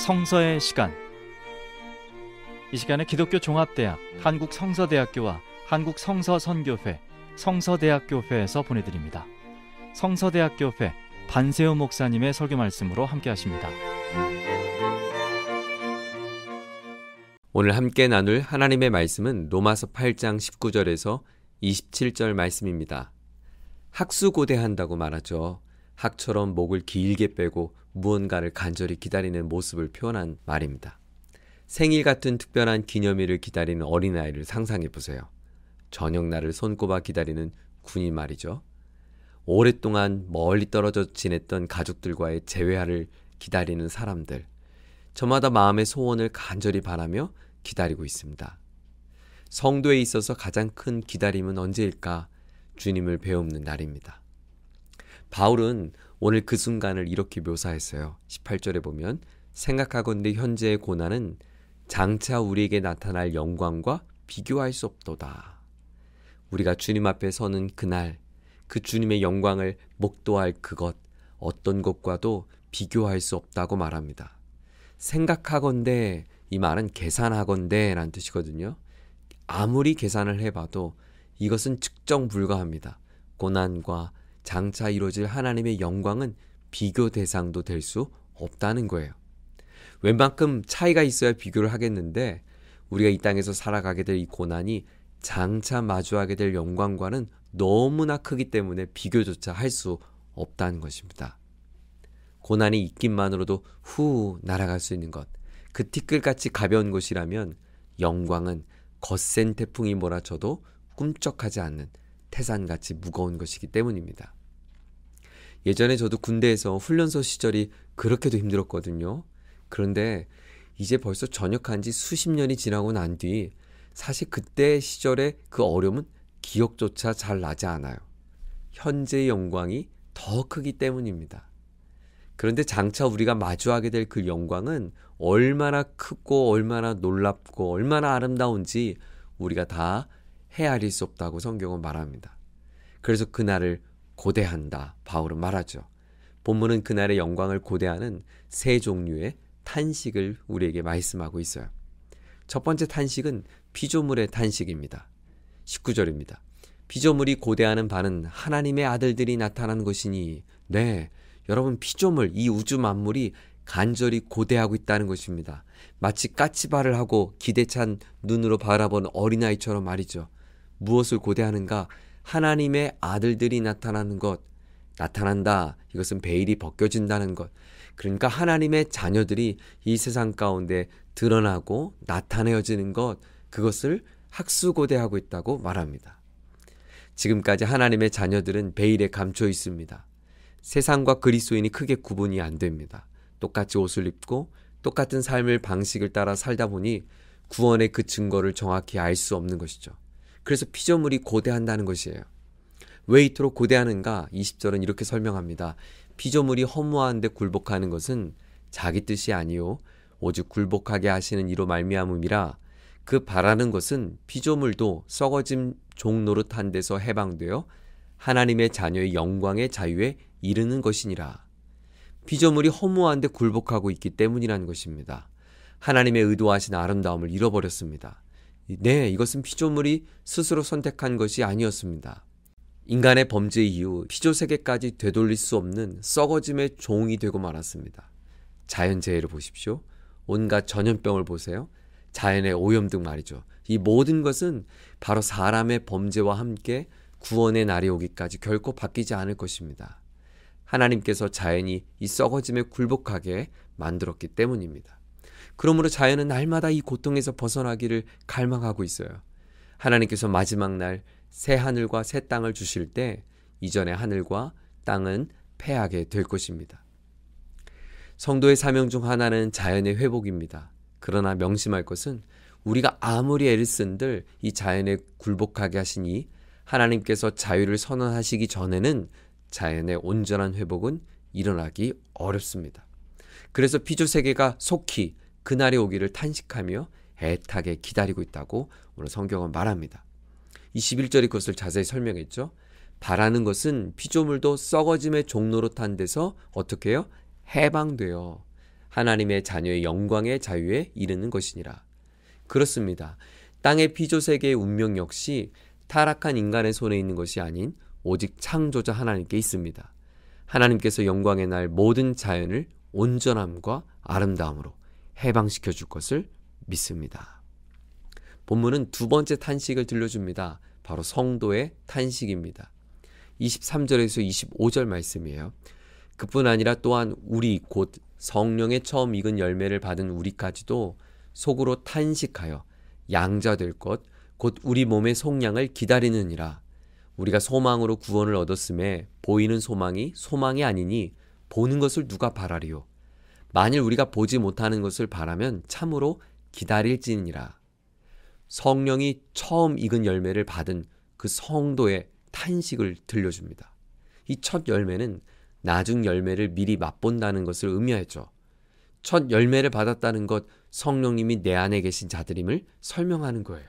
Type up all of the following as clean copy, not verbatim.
성서의 시간. 이 시간에 기독교 종합대학 한국성서대학교와 한국성서선교회 성서대학교회에서 보내드립니다. 성서대학교회 반세우 목사님의 설교 말씀으로 함께 하십니다. 오늘 함께 나눌 하나님의 말씀은 로마서 8장 19절에서 27절 말씀입니다. 학수고대한다고 말하죠. 학처럼 목을 길게 빼고 무언가를 간절히 기다리는 모습을 표현한 말입니다. 생일 같은 특별한 기념일을 기다리는 어린아이를 상상해 보세요. 저녁날을 손꼽아 기다리는 군인 말이죠. 오랫동안 멀리 떨어져 지냈던 가족들과의 재회를 기다리는 사람들. 저마다 마음의 소원을 간절히 바라며 기다리고 있습니다. 성도에 있어서 가장 큰 기다림은 언제일까? 주님을 배움는 날입니다. 바울은 오늘 그 순간을 이렇게 묘사했어요. 18절에 보면 생각하건대 현재의 고난은 장차 우리에게 나타날 영광과 비교할 수 없도다. 우리가 주님 앞에 서는 그날, 그 주님의 영광을 목도할 그것, 어떤 것과도 비교할 수 없다고 말합니다. 생각하건대, 이 말은 계산하건대 라는 뜻이거든요. 아무리 계산을 해봐도 이것은 측정 불가합니다. 고난과 장차 이루어질 하나님의 영광은 비교 대상도 될 수 없다는 거예요. 웬만큼 차이가 있어야 비교를 하겠는데 우리가 이 땅에서 살아가게 될 이 고난이 장차 마주하게 될 영광과는 너무나 크기 때문에 비교조차 할 수 없다는 것입니다. 고난이 있기만으로도 후 날아갈 수 있는 것, 그 티끌같이 가벼운 것이라면 영광은 거센 태풍이 몰아쳐도 꿈쩍하지 않는 태산같이 무거운 것이기 때문입니다. 예전에 저도 군대에서 훈련소 시절이 그렇게도 힘들었거든요. 그런데 이제 벌써 전역한 지 수십 년이 지나고 난 뒤 사실 그때 시절의 그 어려움은 기억조차 잘 나지 않아요. 현재의 영광이 더 크기 때문입니다. 그런데 장차 우리가 마주하게 될 그 영광은 얼마나 크고 얼마나 놀랍고 얼마나 아름다운지 우리가 다 헤아릴 수 없다고 성경은 말합니다. 그래서 그날을 고대한다, 바울은 말하죠. 본문은 그날의 영광을 고대하는 세 종류의 탄식을 우리에게 말씀하고 있어요. 첫 번째 탄식은 피조물의 탄식입니다. 19절입니다. 피조물이 고대하는 바는 하나님의 아들들이 나타난 것이니, 네, 여러분, 피조물, 이 우주 만물이 간절히 고대하고 있다는 것입니다. 마치 까치발을 하고 기대찬 눈으로 바라본 어린아이처럼 말이죠. 무엇을 고대하는가? 하나님의 아들들이 나타나는 것, 나타난다. 이것은 베일이 벗겨진다는 것. 그러니까 하나님의 자녀들이 이 세상 가운데 드러나고 나타내어지는 것, 그것을 학수고대하고 있다고 말합니다. 지금까지 하나님의 자녀들은 베일에 감춰 있습니다. 세상과 그리스도인이 크게 구분이 안 됩니다. 똑같이 옷을 입고 똑같은 삶의 방식을 따라 살다 보니 구원의 그 증거를 정확히 알 수 없는 것이죠. 그래서 피조물이 고대한다는 것이에요. 왜 이토록 고대하는가? 20절은 이렇게 설명합니다. 피조물이 허무한 데 굴복하는 것은 자기 뜻이 아니요 오직 굴복하게 하시는 이로 말미암음이라. 그 바라는 것은 피조물도 썩어짐 종노릇한 데서 해방되어 하나님의 자녀의 영광의 자유에 이르는 것이니라. 피조물이 허무한 데 굴복하고 있기 때문이라는 것입니다. 하나님의 의도하신 아름다움을 잃어버렸습니다. 네, 이것은 피조물이 스스로 선택한 것이 아니었습니다. 인간의 범죄 이후 피조세계까지 되돌릴 수 없는 썩어짐의 종이 되고 말았습니다. 자연재해를 보십시오. 온갖 전염병을 보세요. 자연의 오염 등 말이죠. 이 모든 것은 바로 사람의 범죄와 함께 구원의 날이 오기까지 결코 바뀌지 않을 것입니다. 하나님께서 자연이 이 썩어짐에 굴복하게 만들었기 때문입니다. 그러므로 자연은 날마다 이 고통에서 벗어나기를 갈망하고 있어요. 하나님께서 마지막 날 새 하늘과 새 땅을 주실 때 이전의 하늘과 땅은 패하게 될 것입니다. 성도의 사명 중 하나는 자연의 회복입니다. 그러나 명심할 것은 우리가 아무리 애를 쓴들 이 자연에 굴복하게 하시니 하나님께서 자유를 선언하시기 전에는 자연의 온전한 회복은 일어나기 어렵습니다. 그래서 피조세계가 속히 그날이 오기를 탄식하며 애타게 기다리고 있다고 오늘 성경은 말합니다. 21절이 그것을 자세히 설명했죠. 바라는 것은 피조물도 썩어짐의 종로로 탄 데서 어떻게 해요? 해방되어 하나님의 자녀의 영광의 자유에 이르는 것이니라. 그렇습니다. 땅의 피조세계의 운명 역시 타락한 인간의 손에 있는 것이 아닌 오직 창조자 하나님께 있습니다. 하나님께서 영광의 날 모든 자연을 온전함과 아름다움으로 해방시켜 줄 것을 믿습니다. 본문은 두 번째 탄식을 들려줍니다. 바로 성도의 탄식입니다. 23절에서 25절 말씀이에요. 그뿐 아니라 또한 우리 곧 성령의 처음 익은 열매를 받은 우리까지도 속으로 탄식하여 양자 될 것 곧 우리 몸의 속량을 기다리느니라. 우리가 소망으로 구원을 얻었음에 보이는 소망이 소망이 아니니 보는 것을 누가 바라리요. 만일 우리가 보지 못하는 것을 바라면 참으로 기다릴지니라. 성령이 처음 익은 열매를 받은 그 성도의 탄식을 들려줍니다. 이 첫 열매는 나중 열매를 미리 맛본다는 것을 의미하죠. 첫 열매를 받았다는 것, 성령님이 내 안에 계신 자들임을 설명하는 거예요.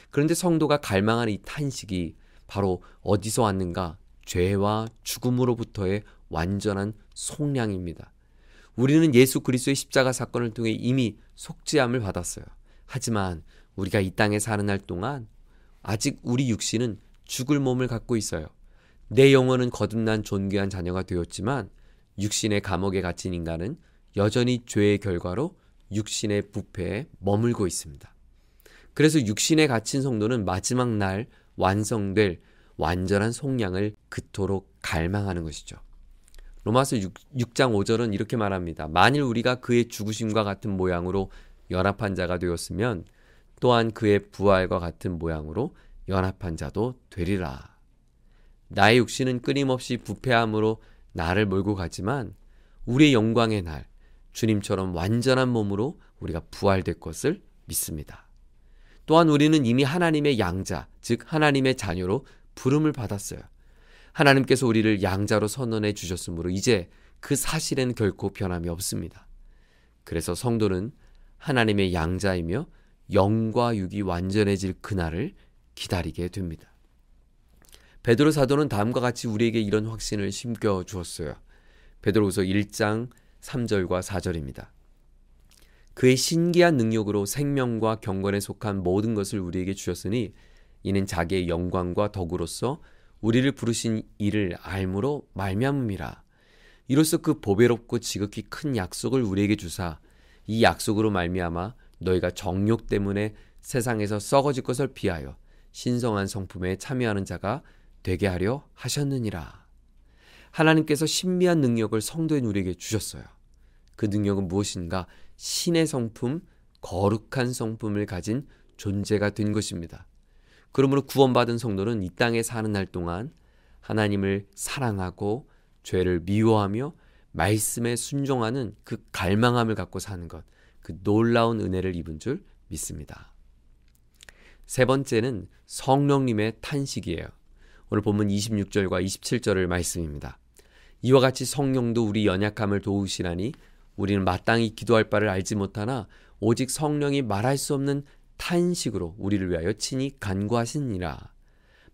그런데 성도가 갈망하는 이 탄식이 바로 어디서 왔는가? 죄와 죽음으로부터의 완전한 속량입니다. 우리는 예수 그리스도의 십자가 사건을 통해 이미 속죄함을 받았어요. 하지만 우리가 이 땅에 사는 날 동안 아직 우리 육신은 죽을 몸을 갖고 있어요. 내 영혼은 거듭난 존귀한 자녀가 되었지만 육신의 감옥에 갇힌 인간은 여전히 죄의 결과로 육신의 부패에 머물고 있습니다. 그래서 육신에 갇힌 성도는 마지막 날 완성될 완전한 속량을 그토록 갈망하는 것이죠. 로마서 6장 5절은 이렇게 말합니다. 만일 우리가 그의 죽으심과 같은 모양으로 연합한 자가 되었으면 또한 그의 부활과 같은 모양으로 연합한 자도 되리라. 나의 육신은 끊임없이 부패함으로 나를 몰고 가지만 우리의 영광의 날, 주님처럼 완전한 몸으로 우리가 부활될 것을 믿습니다. 또한 우리는 이미 하나님의 양자, 즉 하나님의 자녀로 부름을 받았어요. 하나님께서 우리를 양자로 선언해 주셨으므로 이제 그 사실에는 결코 변함이 없습니다. 그래서 성도는 하나님의 양자이며 영과 육이 완전해질 그날을 기다리게 됩니다. 베드로 사도는 다음과 같이 우리에게 이런 확신을 심겨 주었어요. 베드로후서 1장 3절과 4절입니다. 그의 신기한 능력으로 생명과 경건에 속한 모든 것을 우리에게 주셨으니 이는 자기의 영광과 덕으로서 우리를 부르신 이를 알므로 말미암음이라. 이로써 그 보배롭고 지극히 큰 약속을 우리에게 주사 이 약속으로 말미암아 너희가 정욕 때문에 세상에서 썩어질 것을 피하여 신성한 성품에 참여하는 자가 되게 하려 하셨느니라. 하나님께서 신비한 능력을 성도인 우리에게 주셨어요. 그 능력은 무엇인가? 신의 성품, 거룩한 성품을 가진 존재가 된 것입니다. 그러므로 구원받은 성도는 이 땅에 사는 날 동안 하나님을 사랑하고 죄를 미워하며 말씀에 순종하는 그 갈망함을 갖고 사는 것, 그 놀라운 은혜를 입은 줄 믿습니다. 세 번째는 성령님의 탄식이에요. 오늘 본문 26절과 27절을 말씀입니다. 이와 같이 성령도 우리 연약함을 도우시나니 우리는 마땅히 기도할 바를 알지 못하나 오직 성령이 말할 수 없는 탄식으로 우리를 위하여 친히 간구하시니라.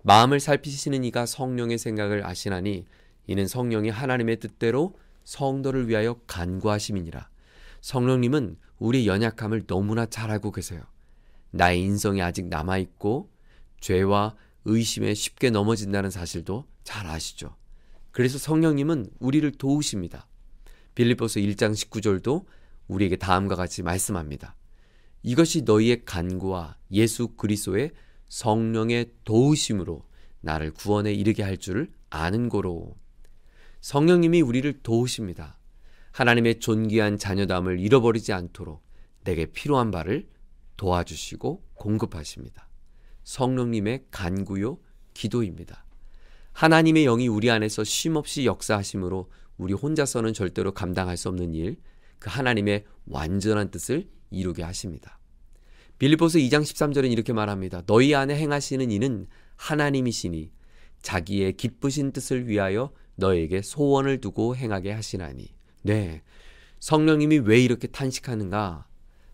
마음을 살피시는 이가 성령의 생각을 아시나니 이는 성령이 하나님의 뜻대로 성도를 위하여 간구하심이니라. 성령님은 우리의 연약함을 너무나 잘 알고 계세요. 나의 인성이 아직 남아있고 죄와 의심에 쉽게 넘어진다는 사실도 잘 아시죠. 그래서 성령님은 우리를 도우십니다. 빌립보서 1장 19절도 우리에게 다음과 같이 말씀합니다. 이것이 너희의 간구와 예수 그리스도의 성령의 도우심으로 나를 구원에 이르게 할 줄 아는 고로. 성령님이 우리를 도우십니다. 하나님의 존귀한 자녀됨을 잃어버리지 않도록 내게 필요한 바를 도와주시고 공급하십니다. 성령님의 간구요 기도입니다. 하나님의 영이 우리 안에서 쉼없이 역사하심으로 우리 혼자서는 절대로 감당할 수 없는 일, 그 하나님의 완전한 뜻을 이루게 하십니다. 빌립보서 2장 13절은 이렇게 말합니다. 너희 안에 행하시는 이는 하나님이시니 자기의 기쁘신 뜻을 위하여 너에게 소원을 두고 행하게 하시나니. 네, 성령님이 왜 이렇게 탄식하는가?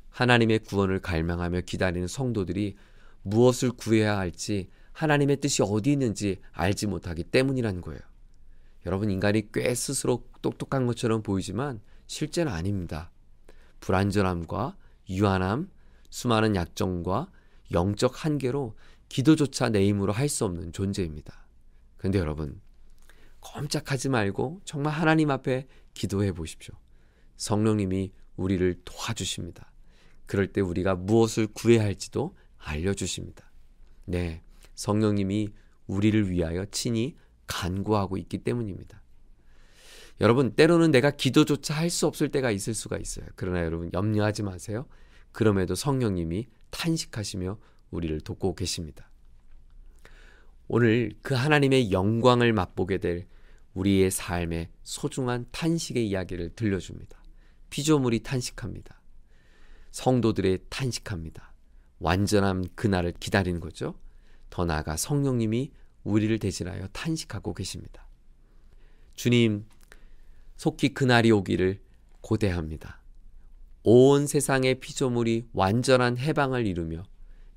하나님의 구원을 갈망하며 기다리는 성도들이 무엇을 구해야 할지, 하나님의 뜻이 어디 있는지 알지 못하기 때문이라는 거예요. 여러분, 인간이 꽤 스스로 똑똑한 것처럼 보이지만 실제는 아닙니다. 불완전함과 유한함, 수많은 약점과 영적 한계로 기도조차 내 힘으로 할 수 없는 존재입니다. 그런데 여러분, 꼼짝하지 말고 정말 하나님 앞에 기도해 보십시오. 성령님이 우리를 도와주십니다. 그럴 때 우리가 무엇을 구해야 할지도 알려주십니다. 네, 성령님이 우리를 위하여 친히 간구하고 있기 때문입니다. 여러분, 때로는 내가 기도조차 할 수 없을 때가 있을 수가 있어요. 그러나 여러분, 염려하지 마세요. 그럼에도 성령님이 탄식하시며 우리를 돕고 계십니다. 오늘 그 하나님의 영광을 맛보게 될 우리의 삶의 소중한 탄식의 이야기를 들려줍니다. 피조물이 탄식합니다. 성도들의 탄식합니다. 완전한 그날을 기다리는 거죠. 더 나아가 성령님이 우리를 대신하여 탄식하고 계십니다. 주님, 속히 그날이 오기를 고대합니다. 온 세상의 피조물이 완전한 해방을 이루며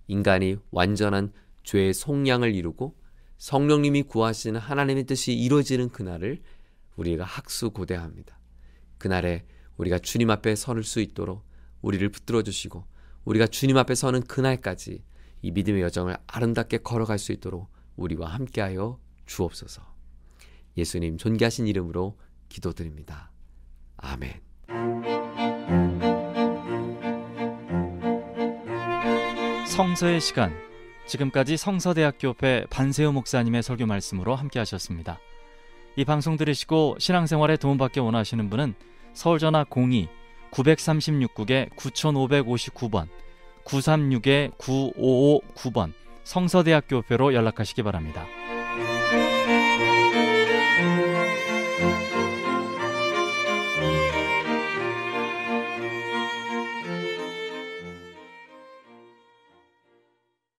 인간이 완전한 죄의 속량을 이루고 성령님이 구하시는 하나님의 뜻이 이루어지는 그날을 우리가 학수고대합니다. 그날에 우리가 주님 앞에 설 수 있도록 우리를 붙들어 주시고 우리가 주님 앞에 서는 그날까지 이 믿음의 여정을 아름답게 걸어갈 수 있도록 우리와 함께하여 주옵소서. 예수님 존귀하신 이름으로 기도드립니다. 아멘. 성서의 시간, 지금까지 성서대학교회 반세우 목사님의 설교 말씀으로 함께 하셨습니다. 이 방송 들으시고 신앙생활에 도움받기 원하시는 분은 서울전화 02-936국에 9559번 936-9559번 성서대학교회로 연락하시기 바랍니다.